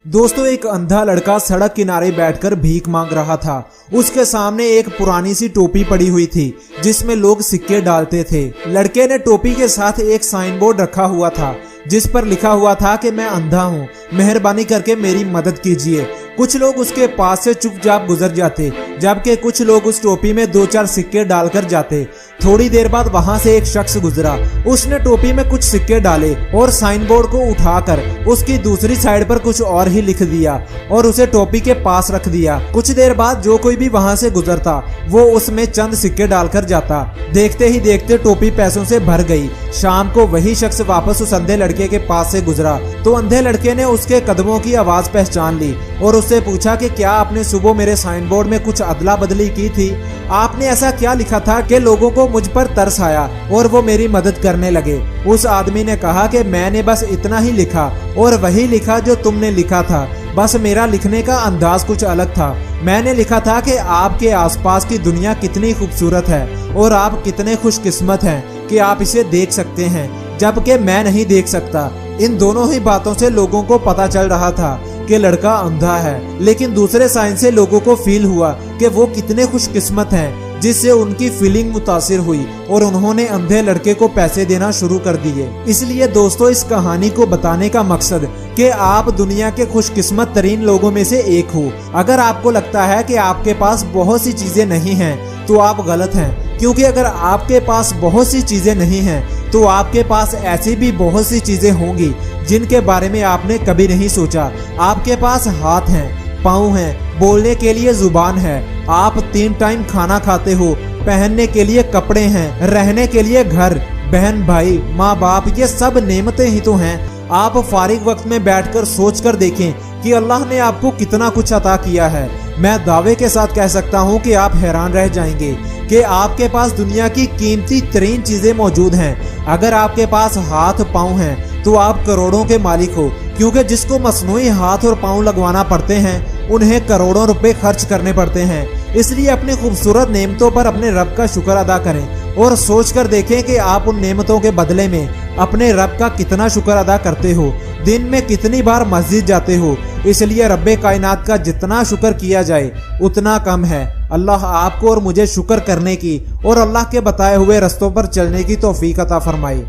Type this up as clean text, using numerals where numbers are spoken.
दोस्तों, एक अंधा लड़का सड़क किनारे बैठकर भीख मांग रहा था। उसके सामने एक पुरानी सी टोपी पड़ी हुई थी जिसमें लोग सिक्के डालते थे। लड़के ने टोपी के साथ एक साइन बोर्ड रखा हुआ था जिस पर लिखा हुआ था कि मैं अंधा हूँ, मेहरबानी करके मेरी मदद कीजिए। कुछ लोग उसके पास से चुपचाप गुजर जाते, जबकि कुछ लोग उस टोपी में 2-4 सिक्के डालकर जाते। थोड़ी देर बाद वहां से एक शख्स गुजरा। उसने टोपी में कुछ सिक्के डाले और साइन बोर्ड को उठाकर उसकी दूसरी साइड पर कुछ और ही लिख दिया और उसे टोपी के पास रख दिया। कुछ देर बाद जो कोई भी वहां से गुजरता वो उसमें चंद सिक्के डालकर जाता। देखते ही देखते टोपी पैसों से भर गई। शाम को वही शख्स वापस उस अंधे लड़के के पास से गुजरा तो अंधे लड़के ने उसके कदमों की आवाज पहचान ली और उससे पूछा कि क्या आपने सुबह मेरे साइन बोर्ड में कुछ अदला बदली की थी? आपने ऐसा क्या लिखा था कि लोगों को मुझ पर तरस आया और वो मेरी मदद करने लगे? उस आदमी ने कहा कि मैंने बस इतना ही लिखा और वही लिखा जो तुमने लिखा था, बस मेरा लिखने का अंदाज कुछ अलग था। मैंने लिखा था कि आपके आसपास की दुनिया कितनी खूबसूरत है और आप कितने खुशकिस्मत हैं कि आप इसे देख सकते हैं, जबकि मैं नहीं देख सकता। इन दोनों ही बातों से लोगों को पता चल रहा था कि लड़का अंधा है, लेकिन दूसरे साइन से लोगों को फील हुआ कि वो कितने खुशकिस्मत हैं, जिससे उनकी फीलिंग मुतासिर हुई और उन्होंने अंधे लड़के को पैसे देना शुरू कर दिए। इसलिए दोस्तों, इस कहानी को बताने का मकसद कि आप दुनिया के खुशकिस्मत तरीन लोगों में से एक हो। अगर आपको लगता है कि आपके पास बहुत सी चीजें नहीं हैं तो आप गलत हैं, क्योंकि अगर आपके पास बहुत सी चीजें नहीं हैं तो आपके पास ऐसी भी बहुत सी चीजें होंगी जिनके बारे में आपने कभी नहीं सोचा। आपके पास हाथ हैं, पाँव हैं, बोलने के लिए जुबान है, आप 3 टाइम खाना खाते हो, पहनने के लिए कपड़े हैं, रहने के लिए घर, बहन भाई, माँ बाप, ये सब नेमतें ही तो हैं। आप फारिग वक्त में बैठकर सोच कर देखें कि अल्लाह ने आपको कितना कुछ अता किया है। मैं दावे के साथ कह सकता हूँ कि आप हैरान रह जाएंगे कि आपके पास दुनिया की कीमती तरीन चीजें मौजूद हैं। अगर आपके पास हाथ पाँव हैं तो आप करोड़ों के मालिक हो, क्योंकि जिसको मसनूई हाथ और पाँव लगवाना पड़ते हैं उन्हें करोड़ों रुपए खर्च करने पड़ते हैं। इसलिए अपनी खूबसूरत नेमतों पर अपने रब का शुक्र अदा करें और सोच कर देखें कि आप उन नेमतों के बदले में अपने रब का कितना शुक्र अदा करते हो, दिन में कितनी बार मस्जिद जाते हो। इसलिए रब्बे कायनात का जितना शुक्र किया जाए उतना कम है। अल्लाह आपको और मुझे शुक्र करने की और अल्लाह के बताए हुए रस्तों पर चलने की तौफीक अता फरमाए।